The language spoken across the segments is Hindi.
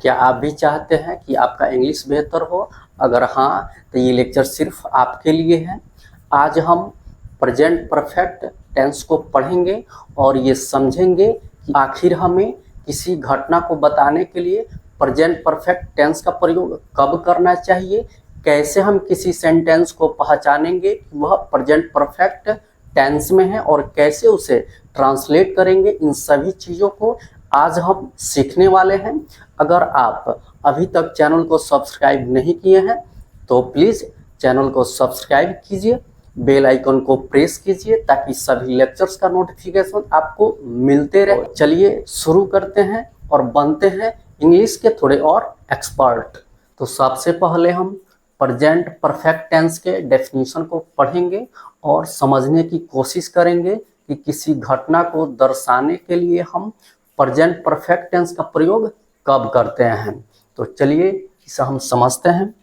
क्या आप भी चाहते हैं कि आपका इंग्लिश बेहतर हो? अगर हाँ, तो ये लेक्चर सिर्फ आपके लिए है। आज हम प्रेजेंट परफेक्ट टेंस को पढ़ेंगे और ये समझेंगे कि आखिर हमें किसी घटना को बताने के लिए प्रेजेंट परफेक्ट टेंस का प्रयोग कब करना चाहिए, कैसे हम किसी सेंटेंस को पहचानेंगे कि वह प्रेजेंट परफेक्ट टेंस में है और कैसे उसे ट्रांसलेट करेंगे। इन सभी चीज़ों को आज हम सीखने वाले हैं। अगर आप अभी तक चैनल को सब्सक्राइब नहीं किए हैं तो प्लीज़ चैनल को सब्सक्राइब कीजिए, बेल आइकन को प्रेस कीजिए ताकि सभी लेक्चर्स का नोटिफिकेशन आपको मिलते रहे। चलिए शुरू करते हैं और बनते हैं इंग्लिश के थोड़े और एक्सपर्ट। तो सबसे पहले हम प्रेजेंट परफेक्ट टेंस के डेफिनेशन को पढ़ेंगे और समझने की कोशिश करेंगे कि किसी घटना को दर्शाने के लिए हम प्रेजेंट परफेक्ट टेंस का प्रयोग कब करते हैं। तो चलिए इसे हम समझते हैं।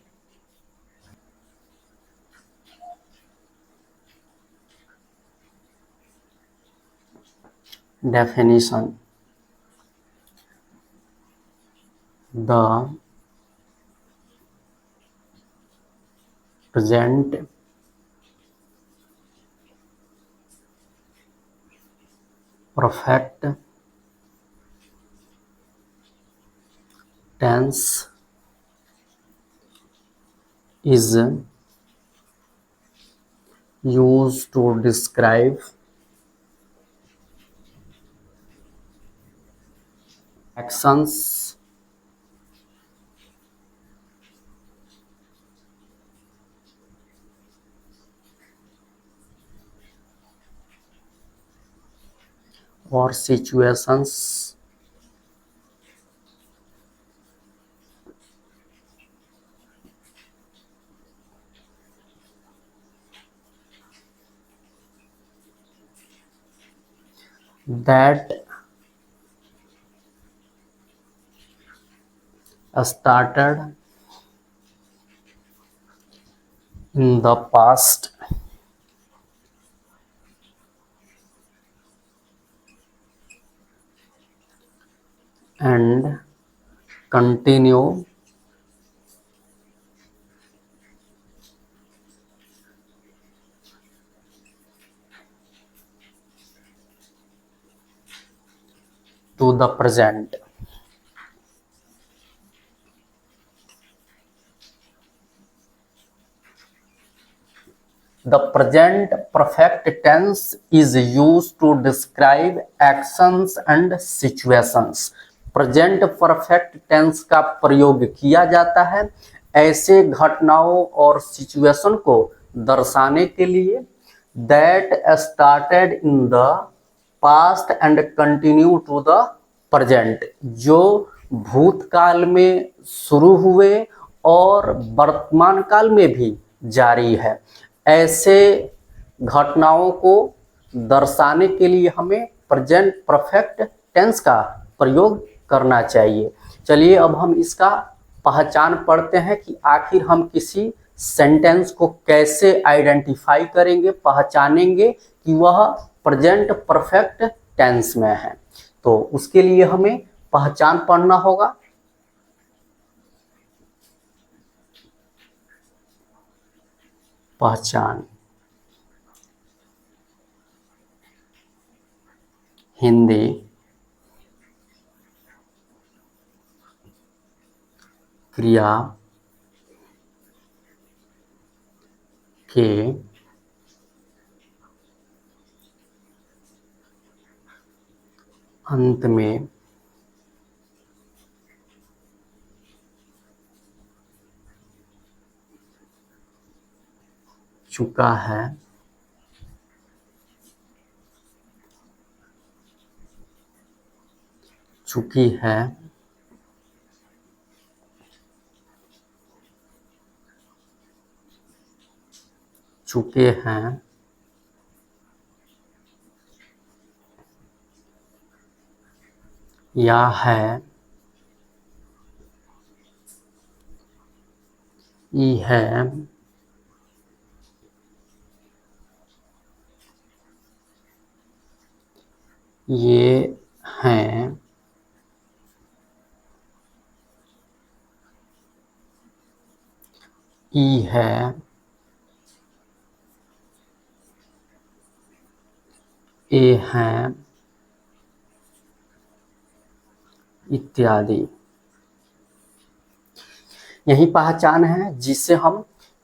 Definition: the present perfect tense is used to describe actions or situations that started in the past and continue to the present. The present perfect tense is used to describe actions and situations. Present perfect tense का प्रयोग किया जाता है ऐसे घटनाओं और सिचुएशन को दर्शाने के लिए that started in the past and continue to the present, जो भूतकाल में शुरू हुए और वर्तमान काल में भी जारी है। ऐसे घटनाओं को दर्शाने के लिए हमें प्रेजेंट परफेक्ट टेंस का प्रयोग करना चाहिए। चलिए अब हम इसका पहचान पढ़ते हैं कि आखिर हम किसी सेंटेंस को कैसे आइडेंटिफाई करेंगे, पहचानेंगे कि वह प्रेजेंट परफेक्ट टेंस में है। तो उसके लिए हमें पहचान पढ़ना होगा। पहचान हिंदी क्रिया के अंत में चुका है, चुकी है, चुके हैं, या है, ई है, ये हैं, ई है, ए हैं, इत्यादि। यही पहचान है जिससे हम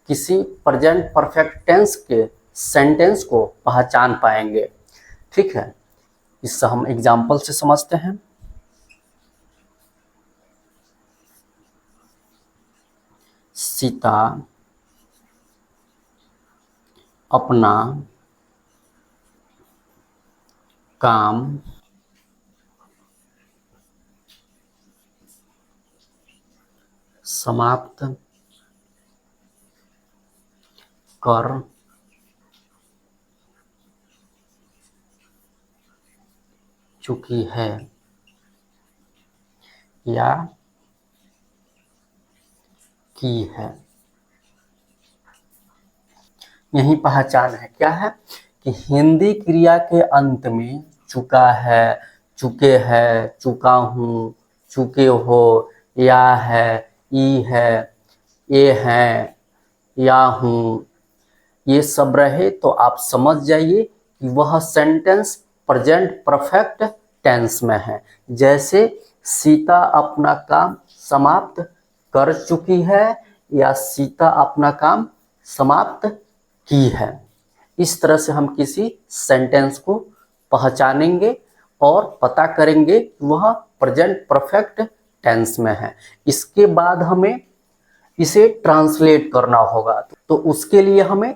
किसी प्रेजेंट परफेक्ट टेंस के सेंटेंस को पहचान पाएंगे। ठीक है, इससे हम एग्जाम्पल से समझते हैं। सीता अपना काम समाप्त कर चुकी है या की है। यही पहचान है, क्या है कि हिंदी क्रिया के अंत में चुका है, चुके है, चुका हूँ, चुके हो, या है, ई है, ये है, या हूँ, ये सब रहे तो आप समझ जाइए कि वह सेंटेंस प्रेजेंट परफेक्ट टेंस में है। जैसे सीता अपना काम समाप्त कर चुकी है या सीता अपना काम समाप्त की है। इस तरह से हम किसी सेंटेंस को पहचानेंगे और पता करेंगे कि वह प्रेजेंट परफेक्ट टेंस में है। इसके बाद हमें इसे ट्रांसलेट करना होगा, तो उसके लिए हमें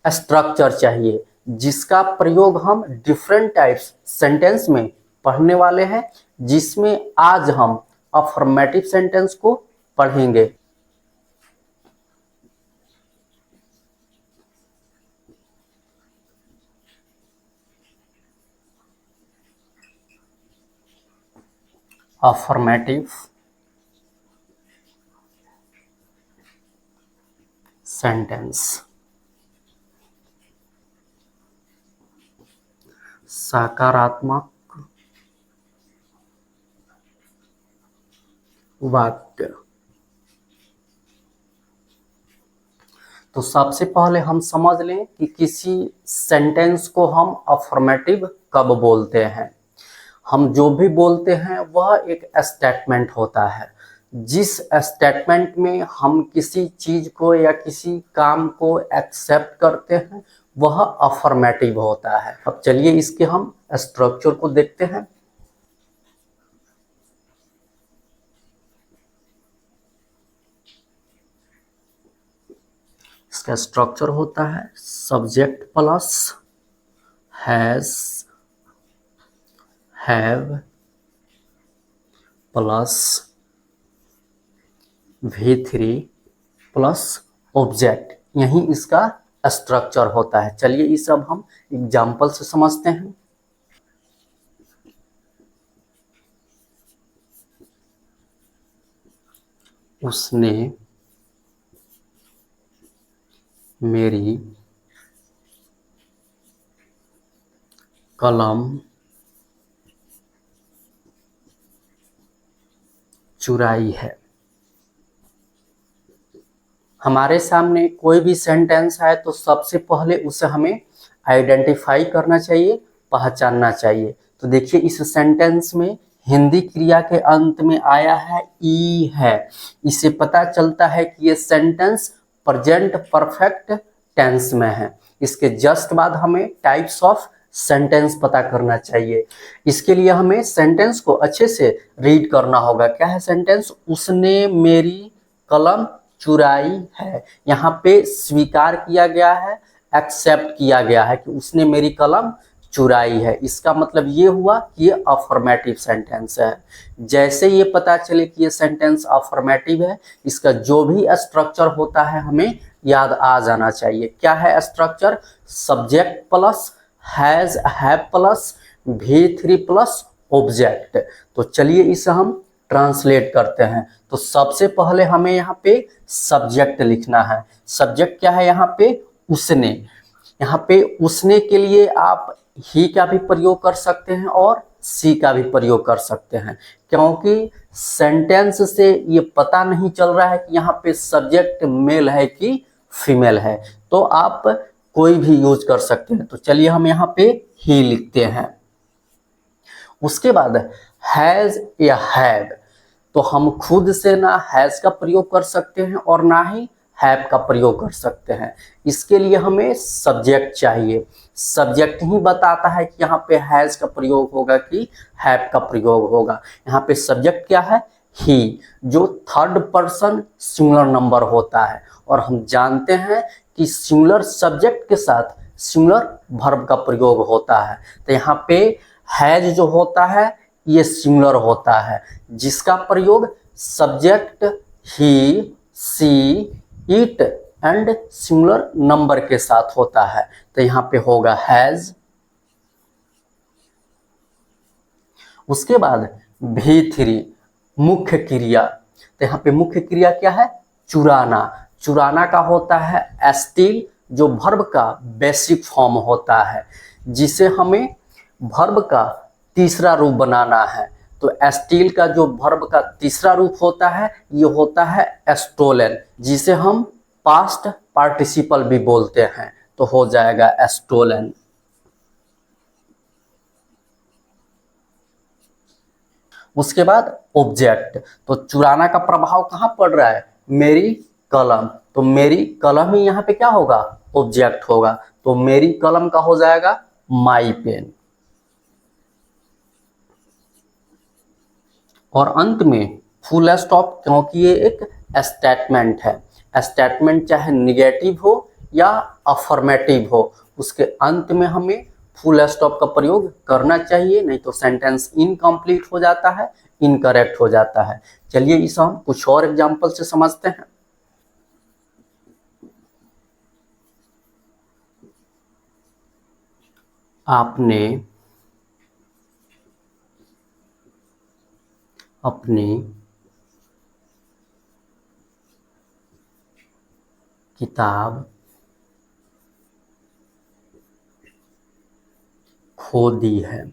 स्ट्रक्चर चाहिए जिसका प्रयोग हम डिफरेंट टाइप्स सेंटेंस में पढ़ने वाले हैं, जिसमें आज हम अफर्मेटिव सेंटेंस को पढ़ेंगे। अफर्मेटिव सेंटेंस, सकारात्मक वाक्य। तो सबसे पहले हम समझ लें कि किसी सेंटेंस को हम अफर्मेटिव कब बोलते हैं। हम जो भी बोलते हैं वह एक स्टेटमेंट होता है। जिस स्टेटमेंट में हम किसी चीज को या किसी काम को एक्सेप्ट करते हैं वह अफर्मेटिव होता है। अब चलिए इसके हम स्ट्रक्चर को देखते हैं। इसका स्ट्रक्चर होता है subject plus has, have plus V3 plus object. यही इसका स्ट्रक्चर होता है। चलिए इस अब हम एग्जाम्पल से समझते हैं। उसने मेरी कलम चुराई है। हमारे सामने कोई भी सेंटेंस है तो सबसे पहले उसे हमें आइडेंटिफाई करना चाहिए, पहचानना चाहिए। तो देखिए इस सेंटेंस में हिंदी क्रिया के अंत में आया है ई है। इससे पता चलता है कि ये सेंटेंस प्रेजेंट परफेक्ट टेंस में है। इसके जस्ट बाद हमें टाइप्स ऑफ सेंटेंस पता करना चाहिए। इसके लिए हमें सेंटेंस को अच्छे से रीड करना होगा। क्या है सेंटेंस? उसने मेरी कलम चुराई है। यहाँ पे स्वीकार किया गया है, एक्सेप्ट किया गया है कि उसने मेरी कलम चुराई है। इसका मतलब ये हुआ कि ये अफर्मेटिव सेंटेंस है। जैसे ये पता चले कि ये सेंटेंस अफर्मेटिव है, इसका जो भी स्ट्रक्चर होता है हमें याद आ जाना चाहिए। क्या है structure? Subject plus has, have plus V3 plus object. तो चलिए इसे हम ट्रांसलेट करते हैं। तो सबसे पहले हमें यहाँ पे सब्जेक्ट लिखना है। सब्जेक्ट क्या है यहाँ पे? उसने। यहाँ पे उसने के लिए आप ही का भी प्रयोग कर सकते हैं और सी का भी प्रयोग कर सकते हैं, क्योंकि सेंटेंस से ये पता नहीं चल रहा है कि यहाँ पे सब्जेक्ट मेल है कि फीमेल है, तो आप कोई भी यूज कर सकते हैं। तो चलिए हम यहाँ पे ही लिखते हैं। उसके बाद हैज या हैव, तो हम खुद से ना हैज का प्रयोग कर सकते हैं और ना ही हैव का प्रयोग कर सकते हैं। इसके लिए हमें सब्जेक्ट चाहिए। सब्जेक्ट ही बताता है कि यहाँ पे हैज का प्रयोग होगा कि हैव का प्रयोग होगा। यहाँ पे सब्जेक्ट क्या है? ही, जो थर्ड पर्सन सिंगुलर नंबर होता है, और हम जानते हैं कि सिंगुलर सब्जेक्ट के साथ सिंगुलर वर्ब का प्रयोग होता है। तो यहाँ पे हैज जो होता है ये सिंगुलर होता है, जिसका प्रयोग subject he, she, it and singular number के साथ होता है। तो यहाँ पे होगा हैज। उसके बाद V3 मुख्य क्रिया, तो यहाँ पे मुख्य क्रिया क्या है? चुराना। चुराना का होता है स्टील, जो वर्ब का बेसिक फॉर्म होता है, जिसे हमें वर्ब का तीसरा रूप बनाना है। तो स्टील का जो वर्ब का तीसरा रूप होता है ये होता है स्टोलन, जिसे हम पास्ट पार्टिसिपल भी बोलते हैं। तो हो जाएगा स्टोलन। उसके बाद ऑब्जेक्ट, तो चुराना का प्रभाव कहाँ पड़ रहा है? मेरी कलम, तो मेरी कलम ही यहाँ पे क्या होगा? ऑब्जेक्ट होगा। तो मेरी कलम का हो जाएगा माई पेन। और अंत में फुल स्टॉप, क्योंकि ये एक स्टेटमेंट है। स्टेटमेंट चाहे निगेटिव हो या अफर्मेटिव हो, उसके अंत में हमें फुल स्टॉप का प्रयोग करना चाहिए, नहीं तो सेंटेंस इनकम्प्लीट हो जाता है, इनकरेक्ट हो जाता है। चलिए इसे हम कुछ और एग्जाम्पल से समझते हैं। आपने अपनी किताब खो दी है।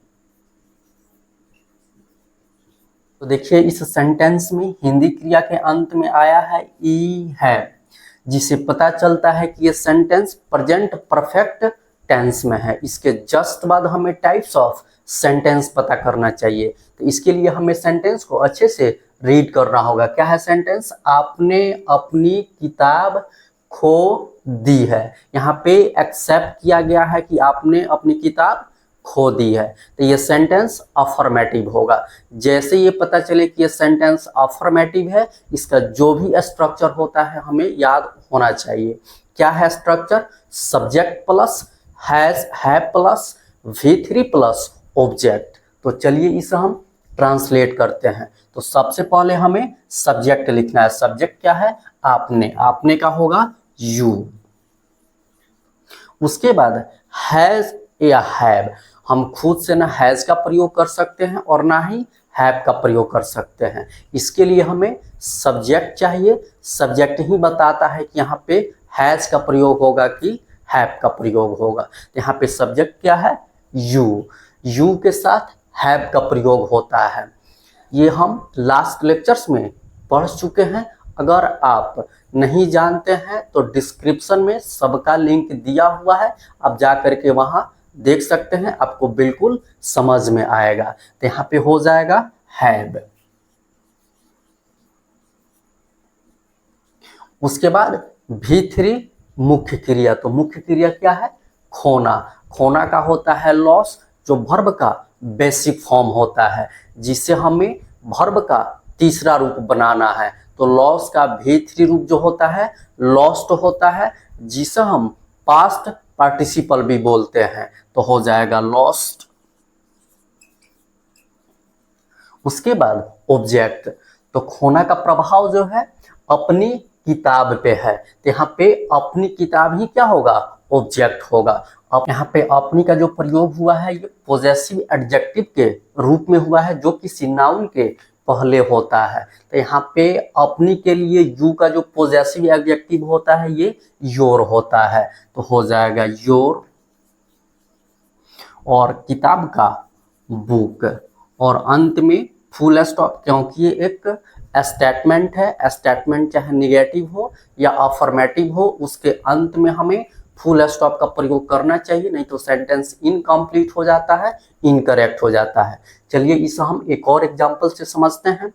तो देखिए इस सेंटेंस में हिंदी क्रिया के अंत में आया है ई है, जिसे पता चलता है कि ये सेंटेंस प्रेजेंट परफेक्ट टेंस में है। इसके जस्ट बाद हमें टाइप्स ऑफ सेंटेंस पता करना चाहिए। तो इसके लिए हमें सेंटेंस को अच्छे से रीड करना होगा। क्या है सेंटेंस? आपने अपनी किताब खो दी है। यहाँ पे एक्सेप्ट किया गया है कि आपने अपनी किताब खो दी है, तो ये सेंटेंस अफर्मेटिव होगा। जैसे ये पता चले कि ये सेंटेंस अफर्मेटिव है, इसका जो भी स्ट्रक्चर होता है हमें याद होना चाहिए। क्या है structure? Subject plus has, have plus V3 plus object. तो चलिए इसे हम ट्रांसलेट करते हैं। तो सबसे पहले हमें सब्जेक्ट लिखना है। सब्जेक्ट क्या है? आपने। आपने का होगा यू। उसके बाद हैज या हैव, हम खुद से ना हैज का प्रयोग कर सकते हैं और ना ही हैव का प्रयोग कर सकते हैं। इसके लिए हमें सब्जेक्ट चाहिए। सब्जेक्ट ही बताता है कि यहाँ पे हैज का प्रयोग होगा कि हैव का प्रयोग होगा। तो यहाँ पे सब्जेक्ट क्या है? यू। यू के साथ हैव का प्रयोग होता है। ये हम लास्ट लेक्चर्स में पढ़ चुके हैं। अगर आप नहीं जानते हैं तो डिस्क्रिप्शन में सबका लिंक दिया हुआ है, आप जा करके वहां देख सकते हैं, आपको बिल्कुल समझ में आएगा। तो यहाँ पे हो जाएगा हैव। उसके बाद V3 मुख्य क्रिया। तो मुख्य क्रिया क्या है? खोना। खोना का होता है लॉस, जो वर्ब का बेसिक फॉर्म होता है, जिसे हमें वर्ब का तीसरा रूप बनाना है। तो लॉस का V3 रूप जो होता है लॉस्ट होता है, जिसे हम पास्ट पार्टिसिपल भी बोलते हैं। तो हो जाएगा लॉस्ट। उसके बाद ऑब्जेक्ट। तो खोना का प्रभाव जो है अपनी किताब पे है, तो यहाँ पे अपनी किताब ही क्या होगा? ऑब्जेक्ट होगा। अब यहाँ पे अपनी का जो प्रयोग हुआ है ये पोजेसिव एडजेक्टिव के रूप में हुआ है, जो किसी नाउन के पहले होता है। तो यहाँ पे अपनी के लिए यू का जो पोजेसिव एडजेक्टिव होता है ये योर होता है। तो हो जाएगा योर। और किताब का बुक। और अंत में फुल स्टॉप, क्योंकि ये एक स्टेटमेंट है। स्टेटमेंट चाहे निगेटिव हो या अफर्मेटिव हो, उसके अंत में हमें फुल स्टॉप का प्रयोग करना चाहिए, नहीं तो सेंटेंस इनकम्प्लीट हो जाता है, इनकरेक्ट हो जाता है। चलिए इसे हम एक और एग्जांपल से समझते हैं।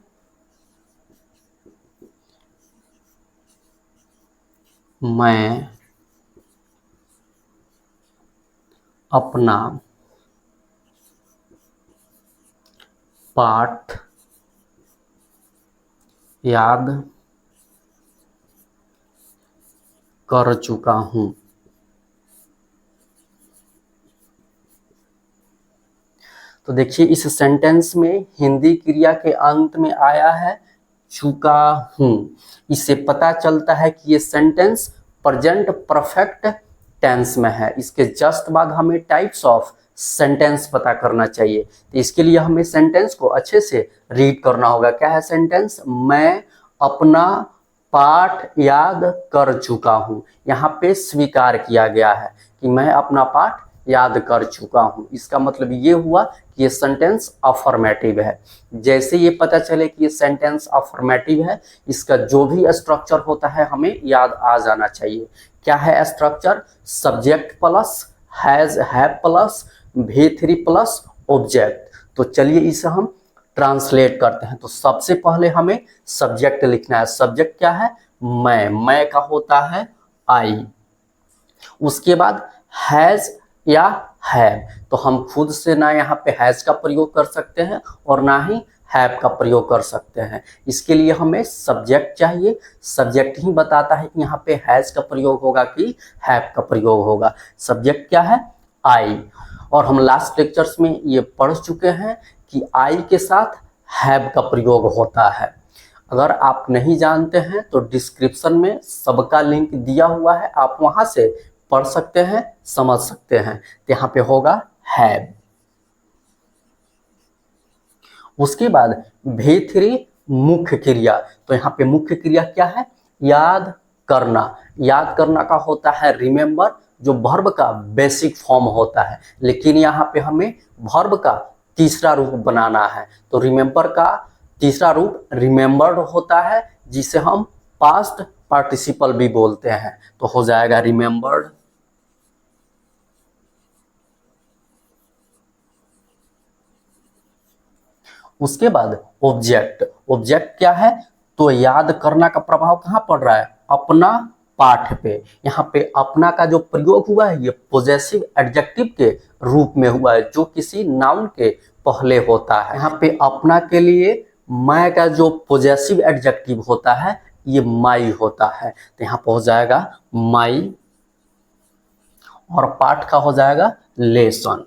मैं अपना पाठ याद कर चुका हूं। तो देखिए इस सेंटेंस में हिंदी क्रिया के अंत में आया है चुका हूं। इससे पता चलता है कि ये सेंटेंस प्रेजेंट परफेक्ट टेंस में है। इसके जस्ट बाद हमें टाइप्स ऑफ सेंटेंस पता करना चाहिए। तो इसके लिए हमें सेंटेंस को अच्छे से रीड करना होगा। क्या है सेंटेंस? मैं अपना पाठ याद कर चुका हूं। यहाँ पे स्वीकार किया गया है कि मैं अपना पाठ याद कर चुका हूं। इसका मतलब ये हुआ कि ये सेंटेंस अफर्मेटिव है। जैसे ये पता चले कि ये सेंटेंस अफर्मेटिव है, इसका जो भी स्ट्रक्चर होता है हमें याद आ जाना चाहिए। क्या है structure? Subject plus has have plus V3 plus object. तो चलिए इसे हम ट्रांसलेट करते हैं। तो सबसे पहले हमें सब्जेक्ट लिखना है। सब्जेक्ट क्या है? मैं का होता है आई। उसके बाद हैज या हैव, तो हम खुद से ना यहाँ पे हैज का प्रयोग कर सकते हैं और ना ही हैव का प्रयोग कर सकते हैं। इसके लिए हमें सब्जेक्ट चाहिए। सब्जेक्ट ही बताता है कि यहाँ पे हैज का प्रयोग होगा कि हैव का प्रयोग होगा। सब्जेक्ट क्या है? आई। और हम लास्ट लेक्चर्स में ये पढ़ चुके हैं कि आई के साथ हैव का प्रयोग होता है। अगर आप नहीं जानते हैं तो डिस्क्रिप्शन में सबका लिंक दिया हुआ है, आप वहां से पढ़ सकते हैं, समझ सकते हैं। तो यहाँ पे होगा हैव। उसके बाद V3 मुख्य क्रिया। तो यहाँ पे मुख्य क्रिया क्या है? याद करना। याद करना का होता है रिमेंबर, जो वर्ब का बेसिक फॉर्म होता है। लेकिन यहाँ पे हमें वर्ब का तीसरा रूप बनाना है। तो रिमेंबर का तीसरा रूप रिमेंबर्ड होता है, जिसे हम पास्ट पार्टिसिपल भी बोलते हैं। तो हो जाएगा रिमेंबर्ड। उसके बाद ऑब्जेक्ट। ऑब्जेक्ट क्या है? तो याद करना का प्रभाव कहाँ पड़ रहा है? अपना पाठ पे। यहाँ पे अपना का जो प्रयोग हुआ है ये पॉजेसिव एडजेक्टिव के रूप में हुआ है, जो किसी नाउन के पहले होता है। यहाँ पे अपना के लिए मैं का जो पॉजेसिव एडजेक्टिव होता है ये माई होता है। तो यहाँ पर हो जाएगा माई और पाठ का हो जाएगा लेसन।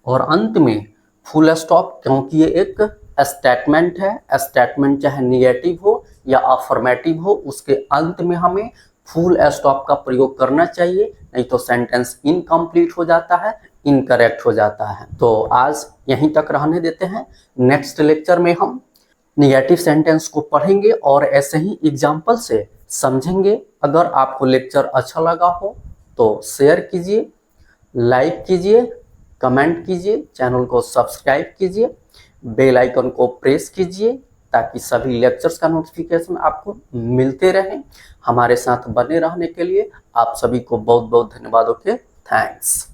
और अंत में फुल स्टॉप, क्योंकि ये एक स्टेटमेंट है। स्टेटमेंट चाहे निगेटिव हो या अफर्मेटिव हो, उसके अंत में हमें फुल स्टॉप का प्रयोग करना चाहिए, नहीं तो सेंटेंस इनकम्प्लीट हो जाता है, इनकरेक्ट हो जाता है। तो आज यहीं तक रहने देते हैं। नेक्स्ट लेक्चर में हम निगेटिव सेंटेंस को पढ़ेंगे और ऐसे ही एग्जाम्पल से समझेंगे। अगर आपको लेक्चर अच्छा लगा हो तो शेयर कीजिए, लाइक कीजिए, कमेंट कीजिए, चैनल को सब्सक्राइब कीजिए, बेल आइकन को प्रेस कीजिए, ताकि सभी लेक्चर्स का नोटिफिकेशन आपको मिलते रहे। हमारे साथ बने रहने के लिए आप सभी को बहुत बहुत धन्यवाद। Okay, thanks.